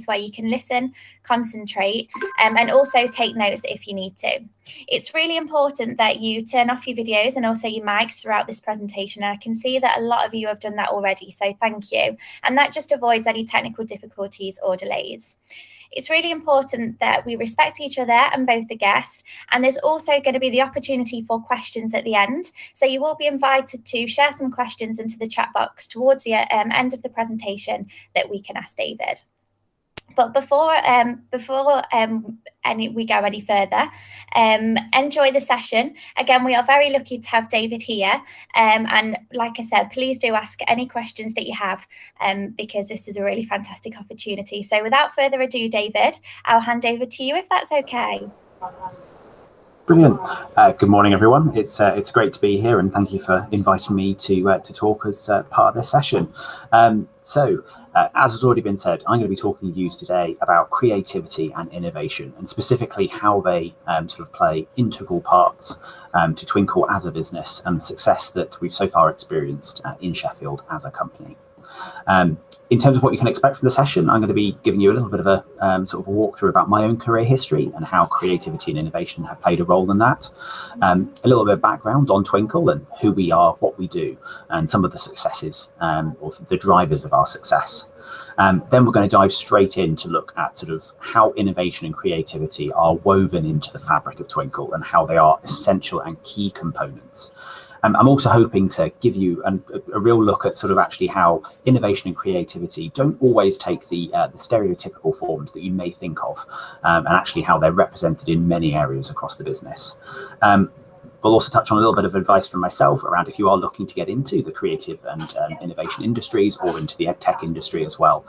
where you can listen, concentrate, and also take notes if you need to. It's really important that you turn off your videos and also your mics throughout this presentation. And I can see that a lot of you have done that already, so thank you. And that just avoids any technical difficulties or delays. It's really important that we respect each other and both the guests. And there's also going to be the opportunity for questions at the end. So you will be invited to share some questions into the chat box towards the end of the presentation that we can ask David. But before we go any further, enjoy the session. Again, we are very lucky to have David here. And like I said, please do ask any questions that you have, because this is a really fantastic opportunity. So without further ado, David, I'll hand over to you if that's okay. Brilliant. Good morning, everyone. It's great to be here, and thank you for inviting me to talk as part of this session. As has already been said, I'm going to be talking to you today about creativity and innovation, and specifically how they sort of play integral parts to Twinkl as a business and the success that we've so far experienced in Sheffield as a company. In terms of what you can expect from the session, I'm going to be giving you a little bit of a sort of a walkthrough about my own career history and how creativity and innovation have played a role in that. A little bit of background on Twinkl and who we are, what we do, and some of the successes or the drivers of our success. Then we're going to dive straight in to look at sort of how innovation and creativity are woven into the fabric of Twinkl and how they are essential and key components. I'm also hoping to give you a real look at sort of actually how innovation and creativity don't always take the stereotypical forms that you may think of, and actually how they're represented in many areas across the business. We'll also touch on a little bit of advice from myself around if you are looking to get into the creative and innovation industries or into the edtech industry as well,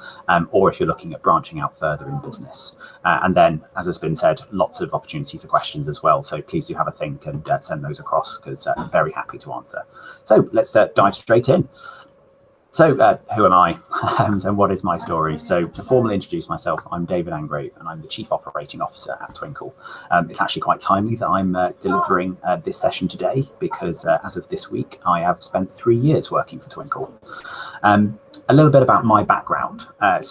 or if you're looking at branching out further in business. And then, as has been said, lots of opportunity for questions as well. So please do have a think and send those across, because I'm very happy to answer. So let's dive straight in. So who am I and what is my story? So to formally introduce myself, I'm David Angrave and I'm the Chief Operating Officer at Twinkl. It's actually quite timely that I'm delivering this session today, because as of this week, I have spent 3 years working for Twinkl. A little bit about my background. I've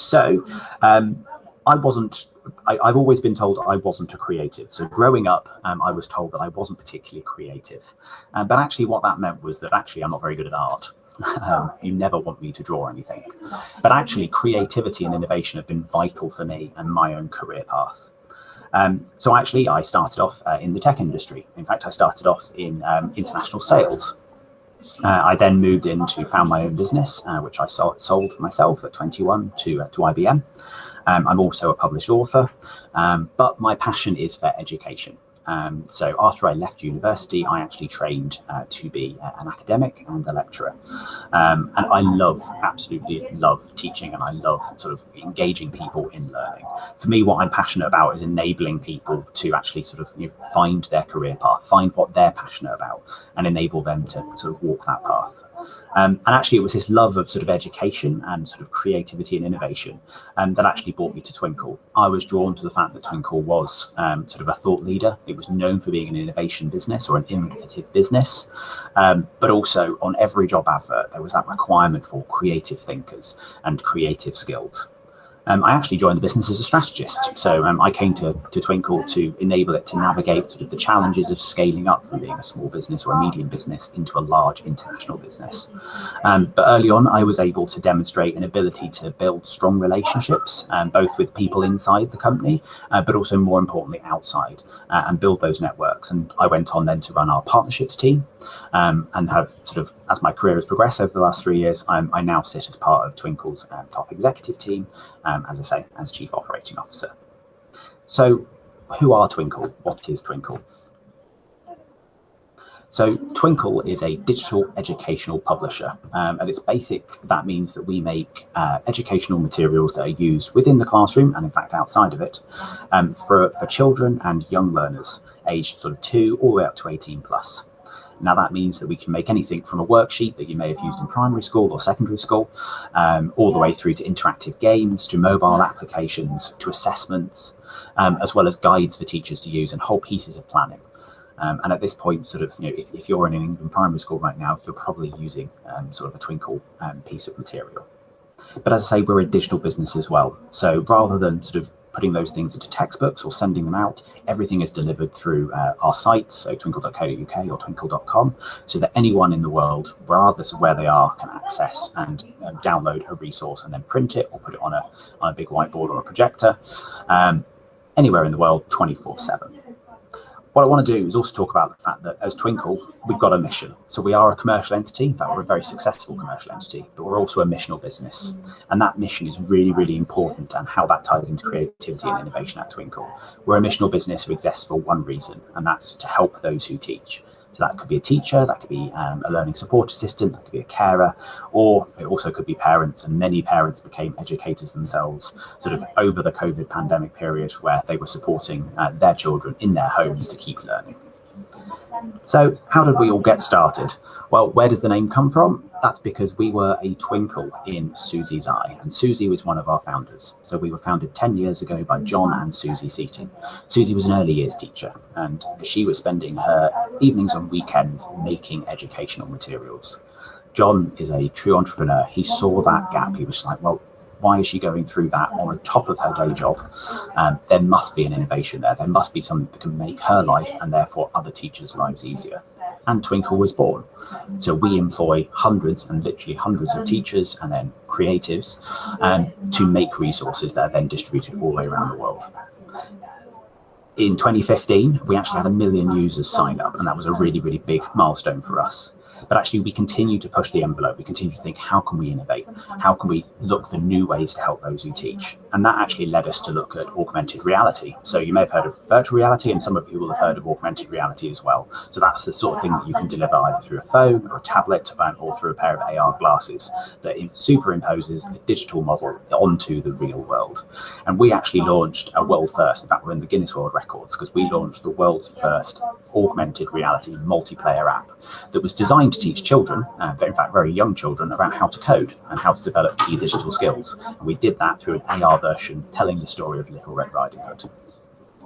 always been told I wasn't a creative. So growing up, I was told that I wasn't particularly creative. But actually what that meant was that actually I'm not very good at art. You never want me to draw anything. But actually creativity and innovation have been vital for me and my own career path. So actually I started off in the tech industry. In fact, I started off in international sales. I then moved into, found my own business, which I sold for myself at 21 to IBM. I'm also a published author, but my passion is for education. So after I left university, I actually trained to be an academic and a lecturer. And I absolutely love teaching, and I love sort of engaging people in learning. For me, what I'm passionate about is enabling people to actually sort of find their career path, find what they're passionate about, and enable them to sort of walk that path. And actually, it was this love of sort of education and sort of creativity and innovation that actually brought me to Twinkl. I was drawn to the fact that Twinkl was sort of a thought leader. It was known for being an innovation business or an innovative business, but also on every job advert, there was that requirement for creative thinkers and creative skills. I actually joined the business as a strategist. So I came to Twinkl to enable it to navigate sort of the challenges of scaling up from being a small business or a medium business into a large international business. But early on, I was able to demonstrate an ability to build strong relationships, both with people inside the company, but also more importantly outside, and build those networks. And I went on then to run our partnerships team, and have sort of, as my career has progressed over the last 3 years, I now sit as part of Twinkl's top executive team, as I say, as Chief Operating Officer. So who are Twinkl? What is Twinkl? So Twinkl is a digital educational publisher. At its basic, that means that we make educational materials that are used within the classroom and in fact outside of it, for children and young learners aged sort of 2 all the way up to 18 plus. Now that means that we can make anything from a worksheet that you may have used in primary school or secondary school, all the way through to interactive games, to mobile applications, to assessments, as well as guides for teachers to use and whole pieces of planning. And at this point, sort of, if you're in an England primary school right now, you're probably using sort of a Twinkl piece of material. But as I say, we're a digital business as well. So rather than sort of putting those things into textbooks or sending them out, everything is delivered through our sites, so twinkl.co.uk or twinkl.com, so that anyone in the world, regardless of where they are, can access and download a resource and then print it or put it on a big whiteboard or a projector, anywhere in the world, 24/7. What I want to do is also talk about the fact that as Twinkl, we've got a mission. So we are a commercial entity, in fact, we're a very successful commercial entity, but we're also a missional business. And that mission is really, really important, and how that ties into creativity and innovation at Twinkl. We're a missional business who exists for one reason, and that's to help those who teach. So that could be a teacher, that could be a learning support assistant, that could be a carer, or it also could be parents. And many parents became educators themselves sort of over the COVID pandemic period, where they were supporting their children in their homes to keep learning. So how did we all get started? Well, where does the name come from? That's because we were a twinkle in Susie's eye, and Susie was one of our founders. So we were founded 10 years ago by John and Susie Seaton. Susie was an early years teacher, and she was spending her evenings and weekends making educational materials. John is a true entrepreneur. He saw that gap. He was like, well, why is she going through that on top of her day job? There must be an innovation there. There must be something that can make her life and therefore other teachers' lives easier. And Twinkl was born. So we employ hundreds and literally hundreds of teachers and then creatives to make resources that are then distributed all the way around the world. In 2015, we actually had 1 million users sign up, and that was a really, really big milestone for us. But actually, we continue to push the envelope. We continue to think, how can we innovate? How can we look for new ways to help those who teach? And that actually led us to look at augmented reality. So you may have heard of virtual reality, and some of you will have heard of augmented reality as well. So that's the sort of thing that you can deliver either through a phone or a tablet or through a pair of AR glasses that superimposes a digital model onto the real world. And we actually launched a world first. In fact, we're in the Guinness World Records because we launched the world's first augmented reality multiplayer app that was designed to teach children, in fact very young children, about how to code and how to develop key digital skills. And we did that through an AR version telling the story of Little Red Riding Hood.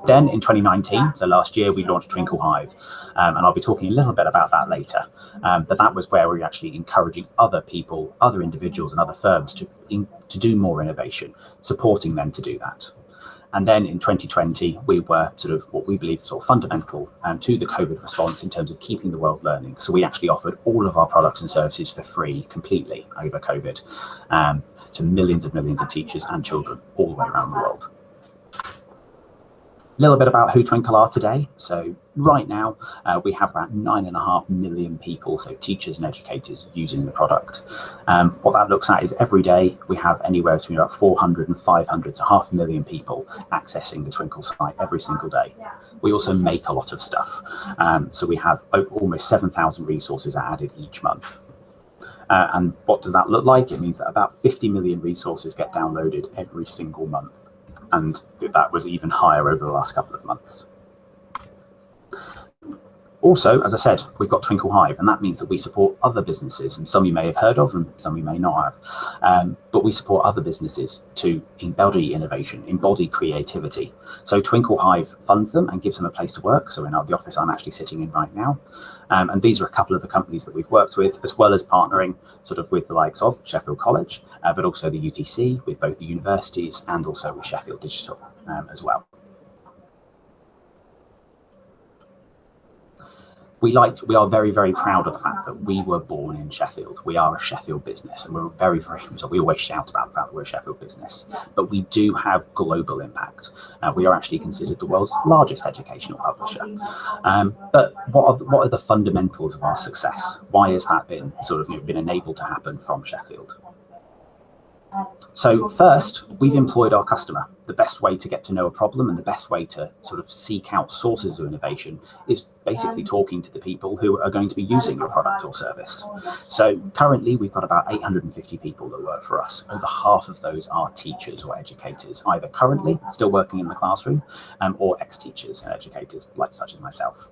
Then in 2019, so last year, we launched Twinkle Hive, and I'll be talking a little bit about that later. But that was where we were actually encouraging other people, other individuals and other firms to do more innovation, supporting them to do that. And then in 2020, we were sort of what we believe sort of fundamental to the COVID response in terms of keeping the world learning. So we actually offered all of our products and services for free completely over COVID to millions of teachers and children all the way around the world. A little bit about who Twinkl are today. So right now, we have about 9.5 million people, so teachers and educators using the product. What that looks at is every day we have anywhere between about 400 and 500 to 500,000 people accessing the Twinkl site every single day. We also make a lot of stuff. So we have almost 7,000 resources added each month. And what does that look like? It means that about 50 million resources get downloaded every single month. And that was even higher over the last couple of months. Also, as I said, we've got Twinkle Hive, and that means that we support other businesses, and some you may have heard of and some you may not have, but we support other businesses to embody innovation, embody creativity. So Twinkle Hive funds them and gives them a place to work. So in the office I'm actually sitting in right now. And these are a couple of the companies that we've worked with, as well as partnering sort of with the likes of Sheffield College, but also the UTC, with both the universities and also with Sheffield Digital as well. We are very, very proud of the fact that we were born in Sheffield. We are a Sheffield business, and we're very, very, so we always shout about the fact that we're a Sheffield business, but we do have global impact. We are actually considered the world's largest educational publisher. But what are the fundamentals of our success? Why has that been been enabled to happen from Sheffield? So first, we've employed our customer. The best way to get to know a problem and the best way to sort of seek out sources of innovation is basically talking to the people who are going to be using your product or service. So currently, we've got about 850 people that work for us. Over half of those are teachers or educators, either currently still working in the classroom or ex-teachers and educators such as myself.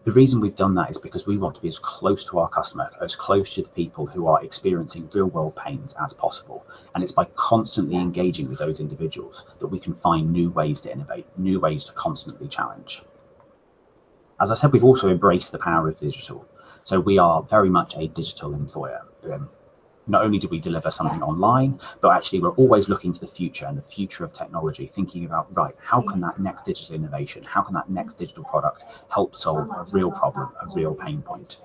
The reason we've done that is because we want to be as close to our customer, as close to the people who are experiencing real world pains as possible. And it's by constantly engaging with those individuals that we can find new ways to innovate, new ways to constantly challenge. As I said, we've also embraced the power of digital. So we are very much a digital employer. not only do we deliver something online, but actually we're always looking to the future and the future of technology, thinking about, right, how can that next digital innovation, how can that next digital product help solve a real problem, a real pain point?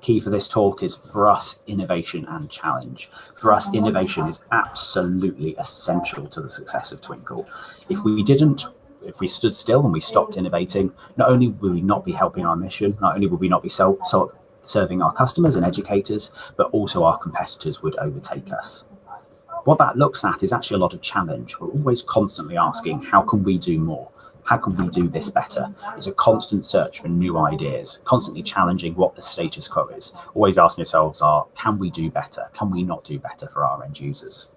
Key for this talk is, for us, innovation and challenge. For us, innovation is absolutely essential to the success of Twinkl. If we stood still and we stopped innovating, not only will we not be helping our mission, not only will we not be serving our customers and educators, but also our competitors would overtake us. What that looks at is actually a lot of challenge. We're always constantly asking, how can we do more? How can we do this better? It's a constant search for new ideas, constantly challenging what the status quo is. Always asking ourselves, can we do better? Can we not do better for our end users?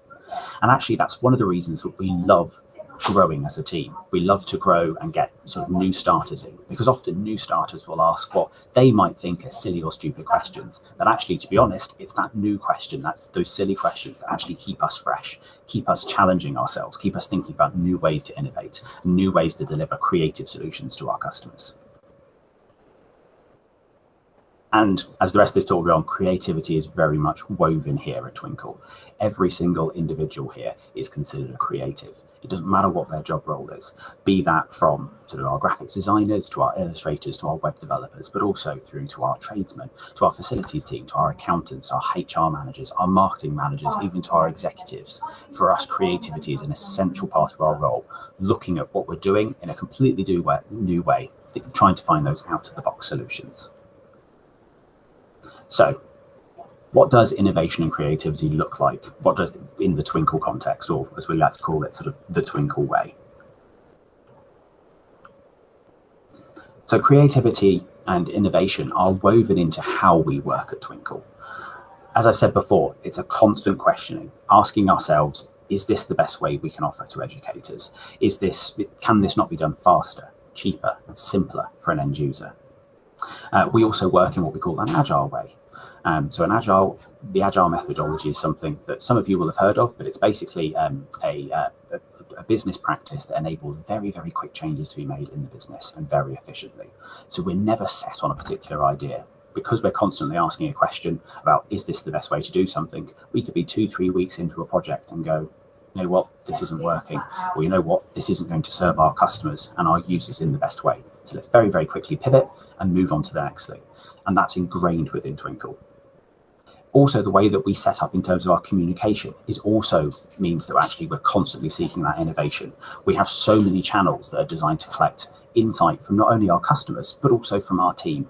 And actually, that's one of the reasons that we love growing as a team. We love to grow and get sort of new starters in, because often new starters will ask what they might think are silly or stupid questions. But actually, to be honest, it's that new question, that's those silly questions that actually keep us fresh, keep us challenging ourselves, keep us thinking about new ways to innovate, new ways to deliver creative solutions to our customers. And as the rest of this talk will go on, creativity is very much woven here at Twinkl. Every single individual here is considered a creative. It doesn't matter what their job role is, be that from sort of our graphics designers to our illustrators to our web developers, but also through to our tradesmen, to our facilities team, to our accountants, our HR managers, our marketing managers, even to our executives. For us, creativity is an essential part of our role, looking at what we're doing in a completely new way, trying to find those out-of-the-box solutions. So, what does innovation and creativity look like? What does, in the Twinkl context, or as we like to call it, sort of the Twinkl way? So creativity and innovation are woven into how we work at Twinkl. As I've said before, it's a constant questioning, asking ourselves, is this the best way we can offer to educators? Can this not be done faster, cheaper, simpler for an end user? We also work in what we call an agile way. So the agile methodology is something that some of you will have heard of, but it's basically a business practice that enables very, very quick changes to be made in the business and very efficiently. So we're never set on a particular idea. Because we're constantly asking a question about, is this the best way to do something? We could be 2-3 weeks into a project and go, you know what, this isn't working. Or you know what, this isn't going to serve our customers and our users in the best way. So let's very, very quickly pivot and move on to the next thing. And that's ingrained within Twinkl. Also, the way that we set up in terms of our communication also means that actually we're constantly seeking that innovation. We have so many channels that are designed to collect insight from not only our customers, but also from our team.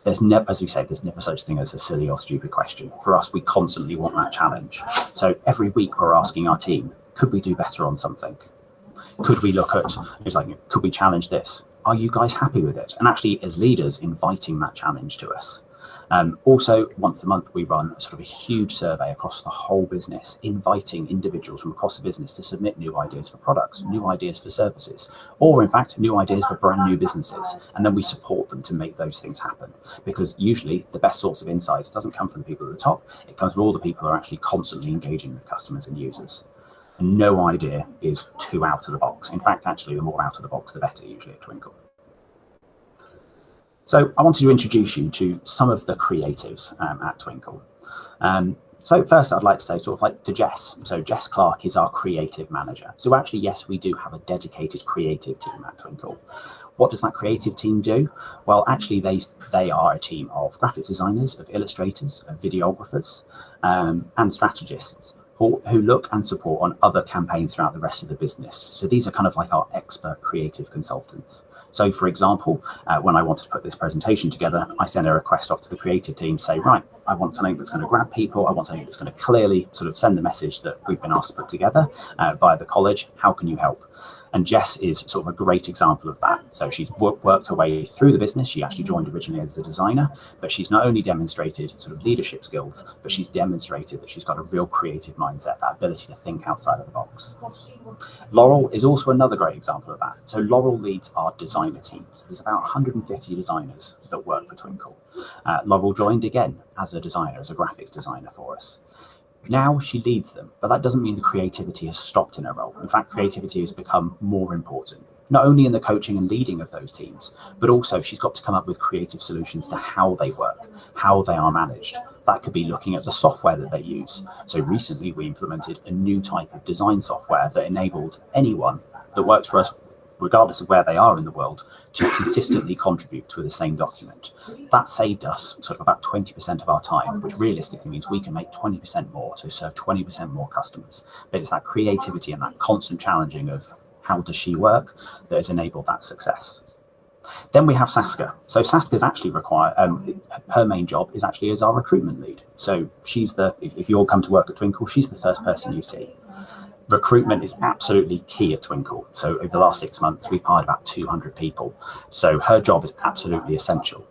There's never, as we say, there's never such thing as a silly or stupid question. For us, we constantly want that challenge. So every week we're asking our team, could we do better on something? Could we look at, could we challenge this? Are you guys happy with it? And actually, as leaders, inviting that challenge to us. Also, once a month, we run sort of a huge survey across the whole business, inviting individuals from across the business to submit new ideas for products, new ideas for services, or in fact, new ideas for brand new businesses. And then we support them to make those things happen. Because usually the best source of insights doesn't come from the people at the top, it comes from all the people who are actually constantly engaging with customers and users. And no idea is too out of the box. In fact, actually, the more out of the box, the better, usually at Twinkl. So I wanted to introduce you to some of the creatives at Twinkl. So first, I'd like to say to Jess. So Jess Clark is our creative manager. So actually, yes, we do have a dedicated creative team at Twinkl. What does that creative team do? Well, actually, they are a team of graphics designers, of illustrators, of videographers, and strategists who look and support on other campaigns throughout the rest of the business. So these are kind of like our expert creative consultants. So for example, when I wanted to put this presentation together, I sent a request off to the creative team, say, right, I want something that's going to grab people. I want something that's going to clearly sort of send the message that we've been asked to put together by the college. How can you help? And Jess is sort of a great example of that. So she's worked her way through the business. She actually joined originally as a designer, but she's not only demonstrated sort of leadership skills, but she's demonstrated that she's got a real creative mindset, that ability to think outside of the box. Laurel is also another great example of that. So Laurel leads our designer teams. There's about 150 designers that work for Twinkl. Laurel joined again as a designer, as a graphics designer for us. Now she leads them, but that doesn't mean the creativity has stopped in her role. In fact, creativity has become more important, not only in the coaching and leading of those teams, but also she's got to come up with creative solutions to how they work, how they are managed, That could be looking at the software that they use. So recently we implemented a new type of design software that enabled anyone that works for us, regardless of where they are in the world, to consistently contribute to the same document. That saved us sort of about 20% of our time, which realistically means we can make 20% more, so serve 20% more customers. But it's that creativity and that constant challenging of how does she work that has enabled that success. Then we have Saska. So Saska's actually her main job is actually as our recruitment lead. So she's if you all come to work at Twinkl, she's the first person you see. Recruitment is absolutely key at Twinkl. So over the last 6 months, we've hired about 200 people. So her job is absolutely essential.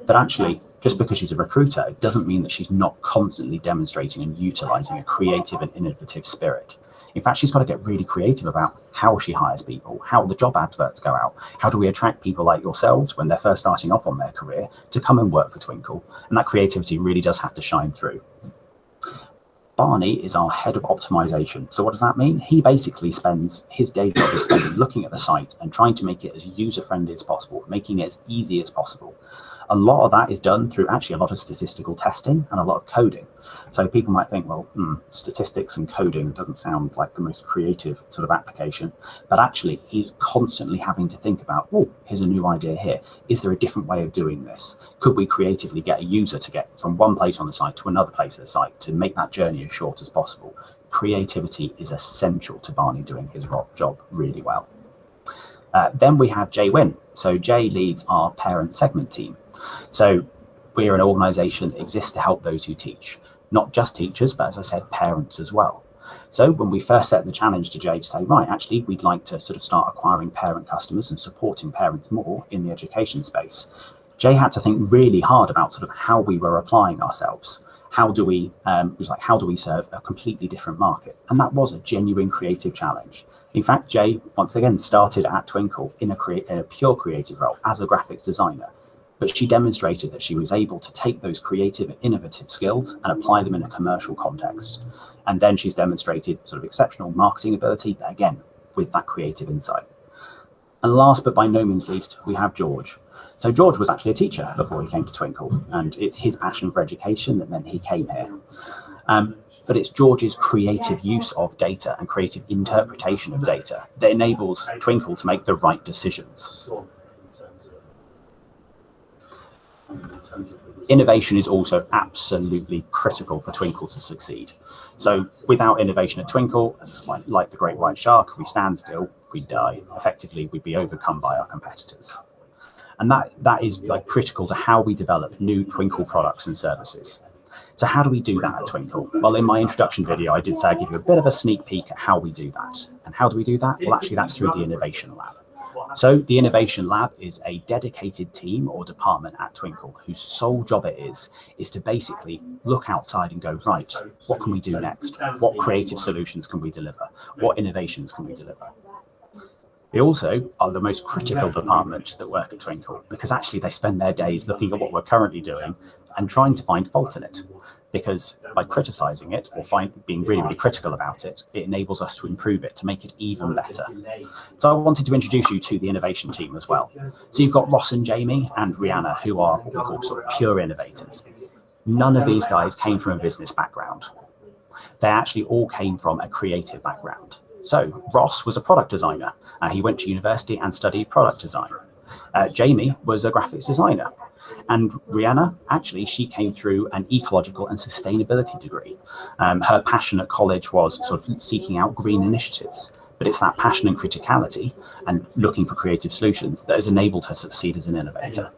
But actually, just because she's a recruiter, it doesn't mean that she's not constantly demonstrating and utilizing a creative and innovative spirit. In fact, she's got to get really creative about how she hires people, how the job adverts go out, how do we attract people like yourselves when they're first starting off on their career to come and work for Twinkl. And that creativity really does have to shine through. Barney is our head of optimization. So what does that mean? He basically spends his day job is spending looking at the site and trying to make it as user-friendly as possible, making it as easy as possible. A lot of that is done through actually a lot of statistical testing and a lot of coding. So people might think, well, statistics and coding doesn't sound like the most creative sort of application, but actually he's constantly having to think about, oh, here's a new idea here. Is there a different way of doing this? Could we creatively get a user to get from one place on the site to another place of the site to make that journey as short as possible? Creativity is essential to Barney doing his job really well. Then we have Jay Wynn. So Jay leads our parent segment team. So we're an organization that exists to help those who teach, not just teachers, but as I said, parents as well. So when we first set the challenge to Jay to say, right, actually, we'd like to sort of start acquiring parent customers and supporting parents more in the education space, Jay had to think really hard about sort of how we were applying ourselves. How do we serve a completely different market? And that was a genuine creative challenge. In fact, Jay, once again, started at Twinkl in a pure creative role as a graphics designer. But she demonstrated that she was able to take those creative and innovative skills and apply them in a commercial context. And then she's demonstrated sort of exceptional marketing ability, but again, with that creative insight. And last but by no means least, we have George. So George was actually a teacher before he came to Twinkl, and it's his passion for education that meant he came here. But it's George's creative use of data and creative interpretation of data that enables Twinkl to make the right decisions. Innovation is also absolutely critical for Twinkl to succeed. So without innovation at Twinkl, it's like the great white shark, if we stand still, we die. Effectively, we'd be overcome by our competitors. And that is like critical to how we develop new Twinkl products and services. So how do we do that at Twinkl? Well, in my introduction video, I did say I'd give you a bit of a sneak peek at how we do that. And how do we do that? Well, actually, that's through the Innovation Lab. So the Innovation Lab is a dedicated team or department at Twinkl whose sole job it is to basically look outside and go, right, what can we do next? What creative solutions can we deliver? What innovations can we deliver? They also are the most critical department that work at Twinkl because actually they spend their days looking at what we're currently doing and trying to find fault in it. Because by criticizing it or being really, really critical about it, it enables us to improve it, to make it even better. So I wanted to introduce you to the innovation team as well. So you've got Ross and Jamie and Rihanna, who are what we call sort of pure innovators. None of these guys came from a business background. They actually all came from a creative background. So Ross was a product designer. He went to university and studied product design. Jamie was a graphics designer. And Rihanna, actually, she came through an ecological and sustainability degree. Her passion at college was sort of seeking out green initiatives. But it's that passion and criticality and looking for creative solutions that has enabled her to succeed as an innovator.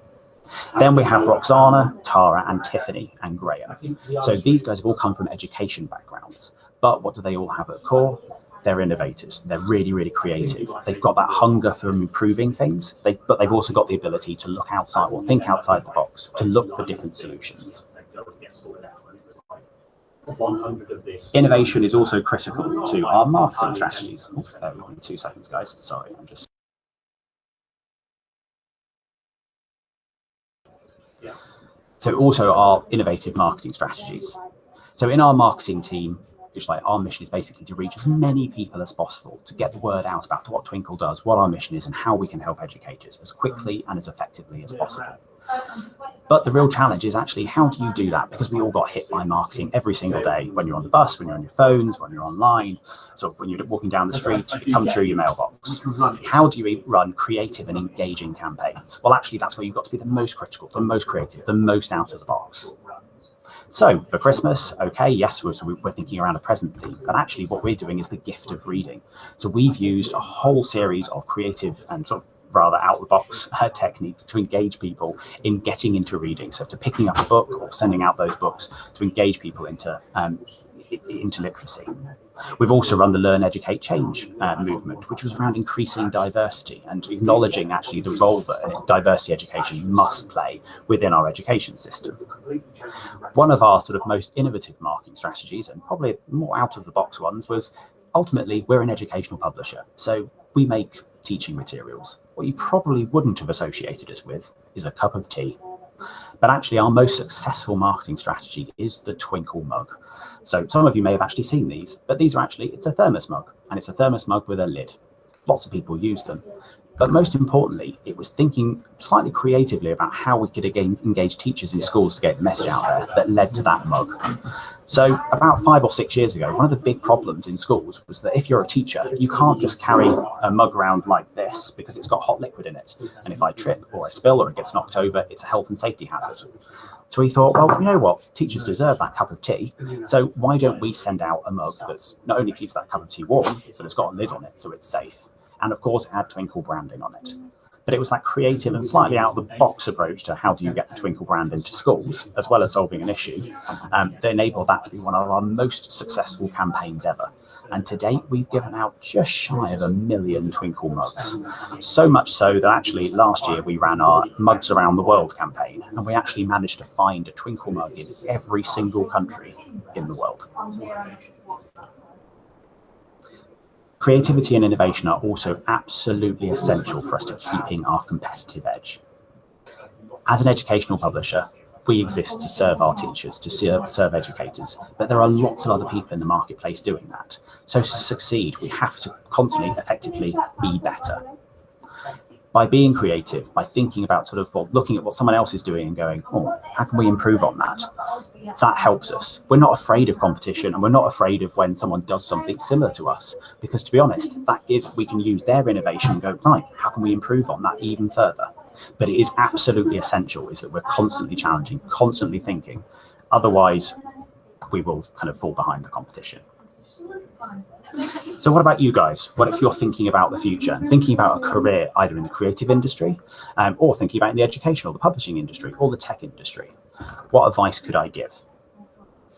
Then we have Roxana, Tara, and Tiffany, and Graham. So these guys have all come from education backgrounds. But what do they all have at core? They're innovators. They're really, really creative. They've got that hunger for improving things, but they've also got the ability to look outside or think outside the box, to look for different solutions. Innovation is also critical to our marketing strategies. Bear with me 2 seconds, guys. Sorry, I'm just... So also our innovative marketing strategies. So in our marketing team, which our mission is basically to reach as many people as possible, to get the word out about what Twinkl does, what our mission is, and how we can help educators as quickly and as effectively as possible. But the real challenge is actually, how do you do that? Because we all got hit by marketing every single day, when you're on the bus, when you're on your phones, when you're online, sort of when you're walking down the street, it comes through your mailbox. How do you run creative and engaging campaigns? Well, actually, that's where you've got to be the most critical, the most creative, the most out of the box. So for Christmas, okay, yes, we're thinking around a present theme, but actually what we're doing is the gift of reading. So we've used a whole series of creative and sort of rather out-of-the-box techniques to engage people in getting into reading. So to picking up a book or sending out those books to engage people into literacy. We've also run the Learn, Educate, Change movement, which was around increasing diversity and acknowledging actually the role that diversity education must play within our education system. One of our sort of most innovative marketing strategies, and probably more out-of-the-box ones, was ultimately we're an educational publisher. So we make teaching materials. What you probably wouldn't have associated us with is a cup of tea. But actually our most successful marketing strategy is the Twinkl mug. So some of you may have actually seen these, but these are actually, it's a thermos mug, and it's a thermos mug with a lid. Lots of people use them. But most importantly, it was thinking slightly creatively about how we could again engage teachers in schools to get the message out there that led to that mug. So about 5 or 6 years ago, one of the big problems in schools was that if you're a teacher, you can't just carry a mug around like this because it's got hot liquid in it. And if I trip or I spill or it gets knocked over, it's a health and safety hazard. So we thought, well, you know what? Teachers deserve that cup of tea. So why don't we send out a mug that not only keeps that cup of tea warm, but it's got a lid on it, so it's safe. And of course, it had Twinkl branding on it. But it was that creative and slightly out of the box approach to how do you get the Twinkl brand into schools, as well as solving an issue, that enabled that to be one of our most successful campaigns ever. And to date, we've given out just shy of 1 million Twinkl mugs. So much so that actually last year we ran our Mugs Around the World campaign, and we actually managed to find a Twinkl mug in every single country in the world. Creativity and innovation are also absolutely essential for us to keeping our competitive edge. As an educational publisher, we exist to serve our teachers, to serve educators, but there are lots of other people in the marketplace doing that. So to succeed, we have to constantly, effectively be better. By being creative, by thinking about sort of, well, looking at what someone else is doing and going, oh, how can we improve on that? That helps us. We're not afraid of competition, and we're not afraid of when someone does something similar to us, because to be honest, we can use their innovation and go, right, how can we improve on that even further? But it is absolutely essential is that we're constantly challenging, constantly thinking. Otherwise, we will kind of fall behind the competition. So what about you guys? What if you're thinking about the future, thinking about a career either in the creative industry or thinking about in the educational, the publishing industry, or the tech industry? What advice could I give?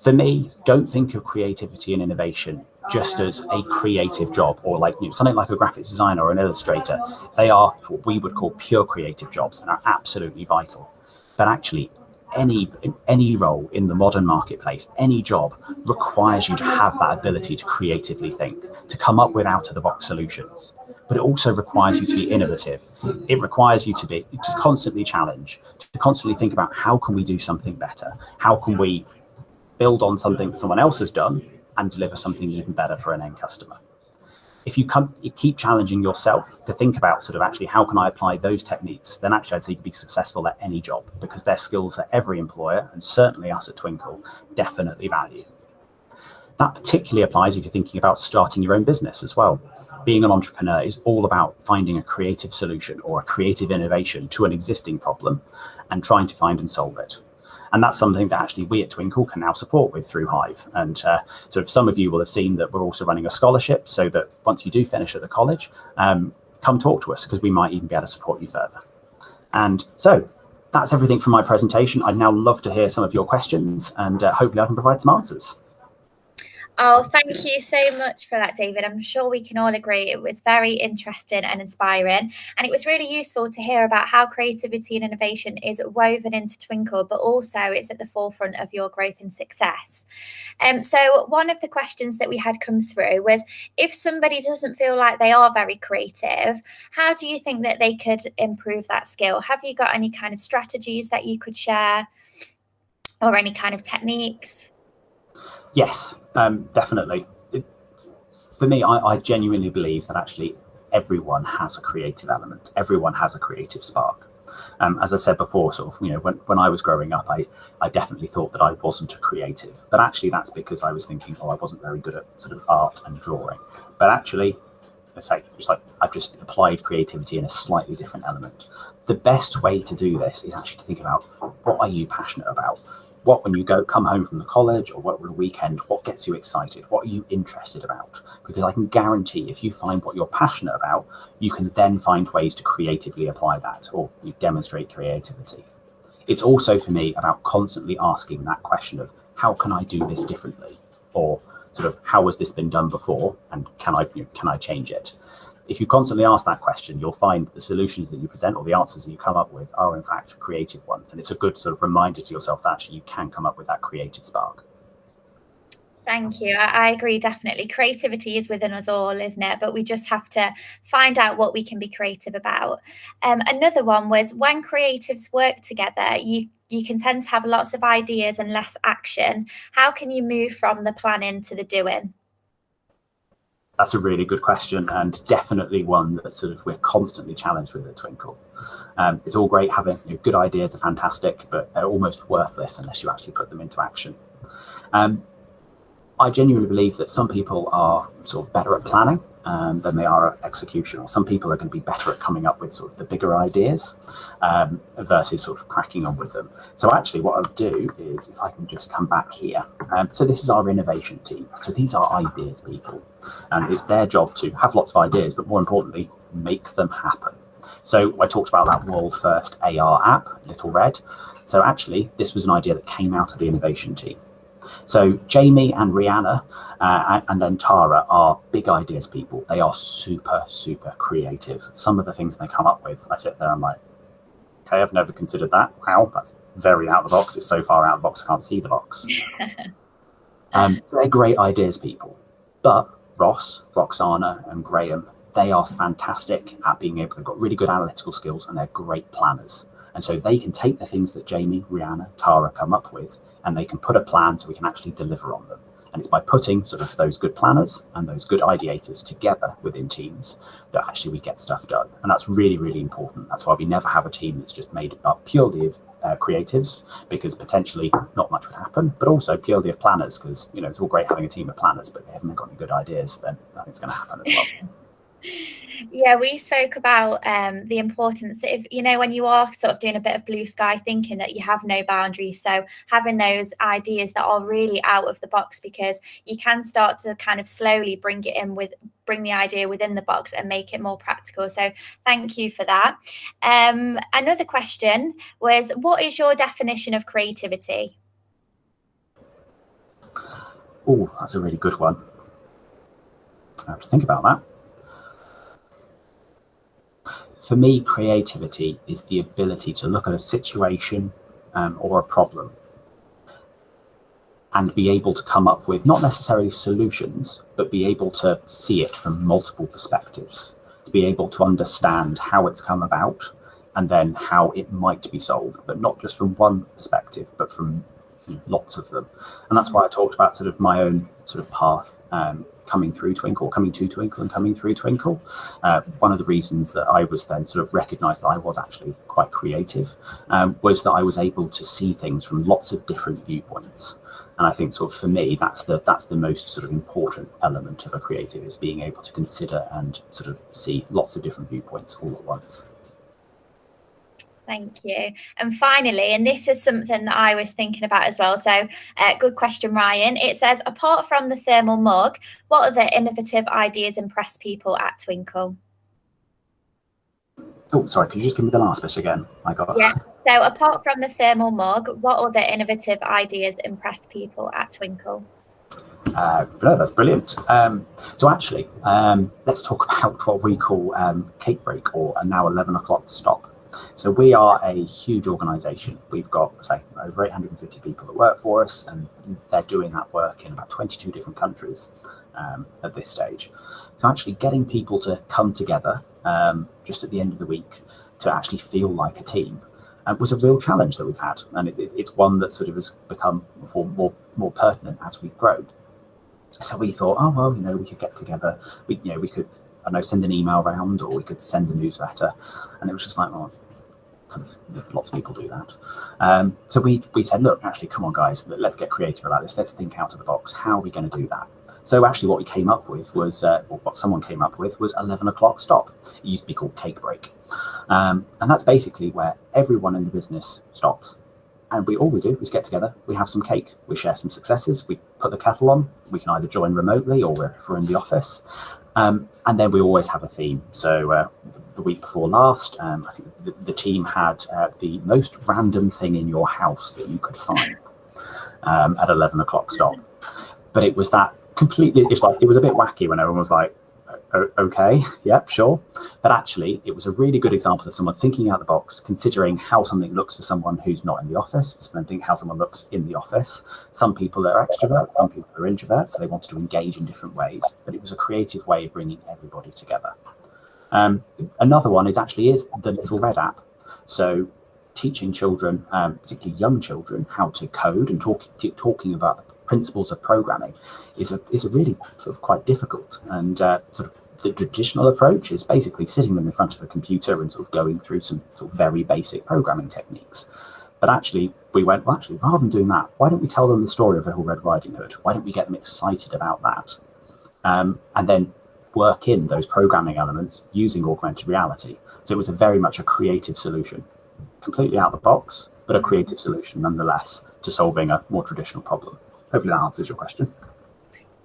For me, don't think of creativity and innovation just as a creative job, or like something like a graphic designer or an illustrator. They are what we would call pure creative jobs and are absolutely vital. But actually, any role in the modern marketplace, any job requires you to have that ability to creatively think, to come up with out-of-the-box solutions. But it also requires you to be innovative. It requires you to constantly challenge, to constantly think about how can we do something better? How can we build on something that someone else has done and deliver something even better for an end customer? If you keep challenging yourself to think about sort of actually how can I apply those techniques, then actually I'd say you can be successful at any job, because they're skills that every employer, and certainly us at Twinkl, definitely value. That particularly applies if you're thinking about starting your own business as well. Being an entrepreneur is all about finding a creative solution or a creative innovation to an existing problem and trying to find and solve it. And that's something that actually we at Twinkl can now support with through Hive. And sort of some of you will have seen that we're also running a scholarship, so that once you do finish at the college, come talk to us, because we might even be able to support you further. And so that's everything from my presentation. I'd now love to hear some of your questions, and hopefully I can provide some answers. Oh, thank you so much for that, David. I'm sure we can all agree it was very interesting and inspiring. And it was really useful to hear about how creativity and innovation is woven into Twinkl, but also it's at the forefront of your growth and success. So one of the questions that we had come through was, if somebody doesn't feel like they are very creative, how do you think that they could improve that skill? Have you got any kind of strategies that you could share, or any kind of techniques? Yes, definitely. For me, I genuinely believe that actually everyone has a creative element. Everyone has a creative spark. As I said before, sort of, when I was growing up, I definitely thought that I wasn't a creative, but actually that's because I was thinking, oh, I wasn't very good at sort of art and drawing. But actually, let's say, it's like I've just applied creativity in a slightly different element. The best way to do this is actually to think about, what are you passionate about? What, when you come home from the college or what, on a weekend, what gets you excited? What are you interested about? Because I can guarantee if you find what you're passionate about, you can then find ways to creatively apply that, or you demonstrate creativity. It's also, for me, about constantly asking that question of, how can I do this differently? Or sort of, how has this been done before, and can I change it? If you constantly ask that question, you'll find the solutions that you present, or the answers that you come up with, are in fact creative ones. And it's a good sort of reminder to yourself that actually you can come up with that creative spark. Thank you. I agree, definitely. Creativity is within us all, isn't it? But we just have to find out what we can be creative about. Another one was, when creatives work together, you can tend to have lots of ideas and less action. How can you move from the planning to the doing? That's a really good question, and definitely one that sort of we're constantly challenged with at Twinkl. It's all great having good ideas are fantastic, but they're almost worthless unless you actually put them into action. I genuinely believe that some people are sort of better at planning than they are at execution, or some people are going to be better at coming up with sort of the bigger ideas versus sort of cracking on with them. So actually what I'll do is, if I can just come back here. So this is our innovation team. So these are ideas people, and it's their job to have lots of ideas, but more importantly, make them happen. So I talked about that world first AR app, Little Red. So actually this was an idea that came out of the innovation team. So Jamie and Rihanna and then Tara are big ideas people. They are super, super creative. Some of the things they come up with, I sit there and I'm like, okay, I've never considered that. Wow, that's very out of the box. It's so far out of the box, I can't see the box. They're great ideas people. But Ross, Roxana and Graham, they are fantastic at being able, they've got really good analytical skills and they're great planners. And so they can take the things that Jamie, Rihanna, Tara come up with, and they can put a plan so we can actually deliver on them. And it's by putting sort of those good planners and those good ideators together within teams that actually we get stuff done. And that's really, really important. That's why we never have a team that's just made up purely of creatives, because potentially not much would happen, but also purely of planners, because it's all great having a team of planners, but if they haven't got any good ideas, then nothing's going to happen as well. Yeah, we spoke about the importance of, when you are sort of doing a bit of blue sky thinking, that you have no boundaries. So having those ideas that are really out of the box, because you can start to kind of slowly bring the idea within the box and make it more practical. So thank you for that. Another question was, what is your definition of creativity? Oh, that's a really good one. I have to think about that. For me, creativity is the ability to look at a situation or a problem and be able to come up with not necessarily solutions, but be able to see it from multiple perspectives, to be able to understand how it's come about and then how it might be solved, but not just from one perspective, but from lots of them. And that's why I talked about sort of my own sort of path coming to Twinkl and coming through Twinkl. One of the reasons that I was then sort of recognized that I was actually quite creative was that I was able to see things from lots of different viewpoints. And I think sort of for me, that's the most sort of important element of a creative, is being able to consider and sort of see lots of different viewpoints all at once. Thank you. And finally, and this is something that I was thinking about as well. So good question, Ryan. It says, apart from the thermal mug, what other innovative ideas impress people at Twinkl? Oh, sorry, could you just give me the last bit again? Yeah. So apart from the thermal mug, what other innovative ideas impress people at Twinkl? No, that's brilliant. So actually, let's talk about what we call cake break, or a now 11 o'clock stop. So we are a huge organisation. We've got, say, over 850 people that work for us, and they're doing that work in about 22 different countries at this stage. So actually getting people to come together just at the end of the week to actually feel like a team was a real challenge that we've had. And it's one that sort of has become more pertinent as we've grown. So we thought, oh, well, we could get together. We could, I don't know, send an email around, or we could send a newsletter. And it was just like, well, lots of people do that. So we said, look, actually, come on, guys, let's get creative about this. Let's think out of the box. How are we going to do that? So actually what we came up with was, or what someone came up with was 11 o'clock stop. It used to be called cake break. And that's basically where everyone in the business stops. And all we do is get together, we have some cake, we share some successes, we put the kettle on, we can either join remotely or if we're in the office. And then we always have a theme. So the week before last, I think the team had the most random thing in your house that you could find at 11 o'clock stop. But it was that completely, it was a bit wacky when everyone was like, okay, yep, sure. But actually, it was a really good example of someone thinking out the box, considering how something looks for someone who's not in the office, and then think how someone looks in the office. Some people are extroverts, some people are introverts, so they wanted to engage in different ways. But it was a creative way of bringing everybody together. Another one is the Little Red app. So teaching children, particularly young children, how to code and talking about the principles of programming is a really sort of quite difficult, and sort of the traditional approach is basically sitting them in front of a computer and sort of going through some sort of very basic programming techniques. But actually we went, well, actually, rather than doing that, why don't we tell them the story of Little Red Riding Hood? Why don't we get them excited about that? And then work in those programming elements using augmented reality. So it was very much a creative solution, completely out of the box, but a creative solution nonetheless to solving a more traditional problem. Hopefully that answers your question.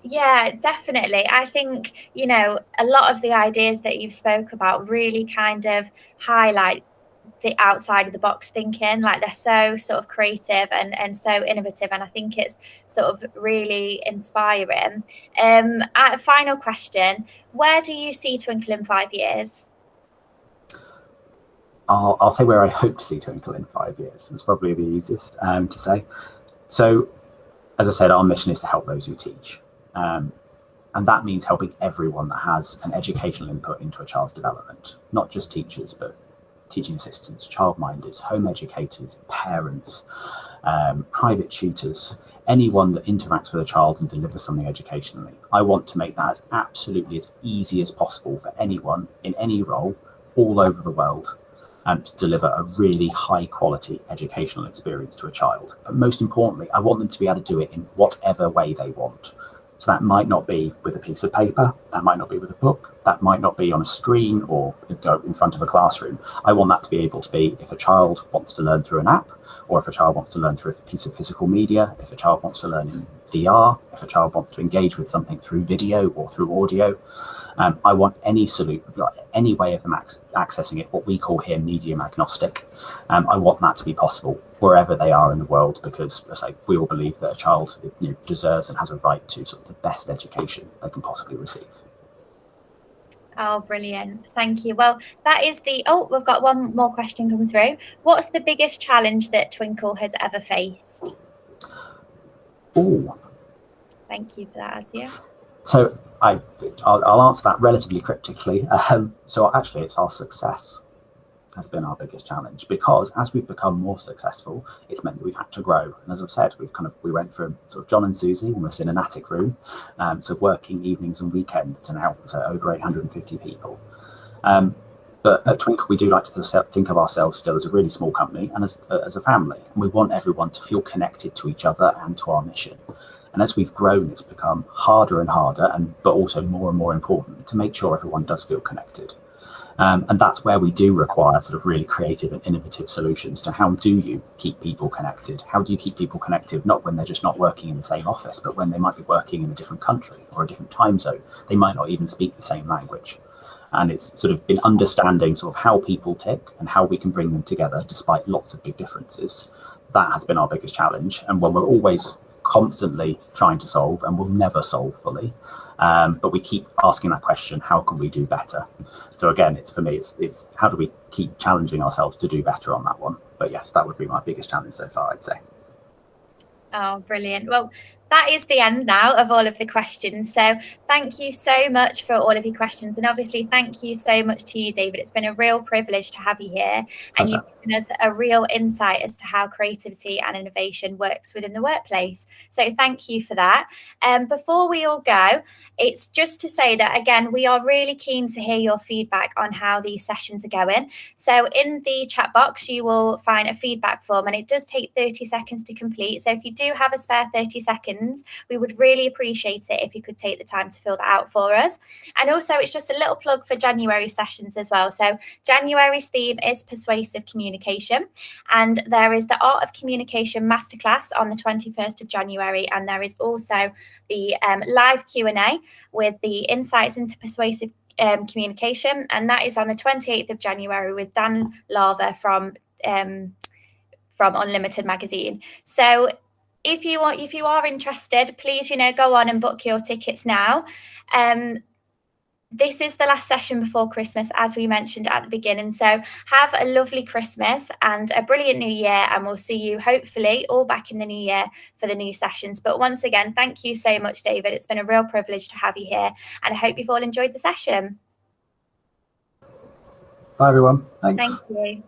Yeah, definitely. I think, a lot of the ideas that you've spoke about really kind of highlight the outside of the box thinking. Like, they're so sort of creative and so innovative, and I think it's sort of really inspiring. Final question, where do you see Twinkl in 5 years? I'll say where I hope to see Twinkl in 5 years. It's probably the easiest to say. So, as I said, our mission is to help those who teach. And that means helping everyone that has an educational input into a child's development, not just teachers, but teaching assistants, childminders, home educators, parents, private tutors, anyone that interacts with a child and delivers something educationally. I want to make that absolutely as easy as possible for anyone in any role all over the world to deliver a really high quality educational experience to a child. But most importantly, I want them to be able to do it in whatever way they want. So that might not be with a piece of paper, that might not be with a book, that might not be on a screen or in front of a classroom. I want that to be able to be if a child wants to learn through an app, or if a child wants to learn through a piece of physical media, if a child wants to learn in VR, if a child wants to engage with something through video or through audio. I want any way of them accessing it, what we call here medium agnostic. I want that to be possible wherever they are in the world, because as I say, we all believe that a child deserves and has a right to sort of the best education they can possibly receive. Oh, brilliant. Thank you. Well, that is we've got one more question coming through. What's the biggest challenge that Twinkl has ever faced? Oh. Thank you for that, Azia. So I'll answer that relatively cryptically. So actually, it's our success has been our biggest challenge, because as we've become more successful, it's meant that we've had to grow. And as I've said, we went from sort of John and Susie, almost in an attic room, so working evenings and weekends, to now over 850 people. But at Twinkl, we do like to think of ourselves still as a really small company and as a family. And we want everyone to feel connected to each other and to our mission. And as we've grown, it's become harder and harder, but also more and more important to make sure everyone does feel connected. And that's where we do require sort of really creative and innovative solutions to how do you keep people connected? How do you keep people connected, not when they're just not working in the same office, but when they might be working in a different country or a different time zone? They might not even speak the same language. And it's sort of been understanding sort of how people tick and how we can bring them together despite lots of big differences. That has been our biggest challenge, and one we're always constantly trying to solve and will never solve fully. But we keep asking that question, how can we do better? So again, for me, it's how do we keep challenging ourselves to do better on that one? But yes, that would be my biggest challenge so far, I'd say. Oh, brilliant. Well, that is the end now of all of the questions. So thank you so much for all of your questions. And obviously, thank you so much to you, David. It's been a real privilege to have you here. And you've given us a real insight as to how creativity and innovation works within the workplace. So thank you for that. Before we all go, it's just to say that, again, we are really keen to hear your feedback on how these sessions are going. So in the chat box, you will find a feedback form, and it does take 30 seconds to complete. So if you do have a spare 30 seconds, we would really appreciate it if you could take the time to fill that out for us. And also, it's just a little plug for January sessions as well. So January's theme is persuasive communication, and there is the Art of Communication Masterclass on the 21st of January, and there is also the live Q&A with the insights into persuasive communication, and that is on the 28th of January with Dan Lava from Unlimited Magazine. So if you are interested, please, go on and book your tickets now. This is the last session before Christmas, as we mentioned at the beginning. So have a lovely Christmas and a brilliant new year, and we'll see you hopefully all back in the new year for the new sessions. But once again, thank you so much, David. It's been a real privilege to have you here, and I hope you've all enjoyed the session. Bye, everyone. Thanks. Thank you.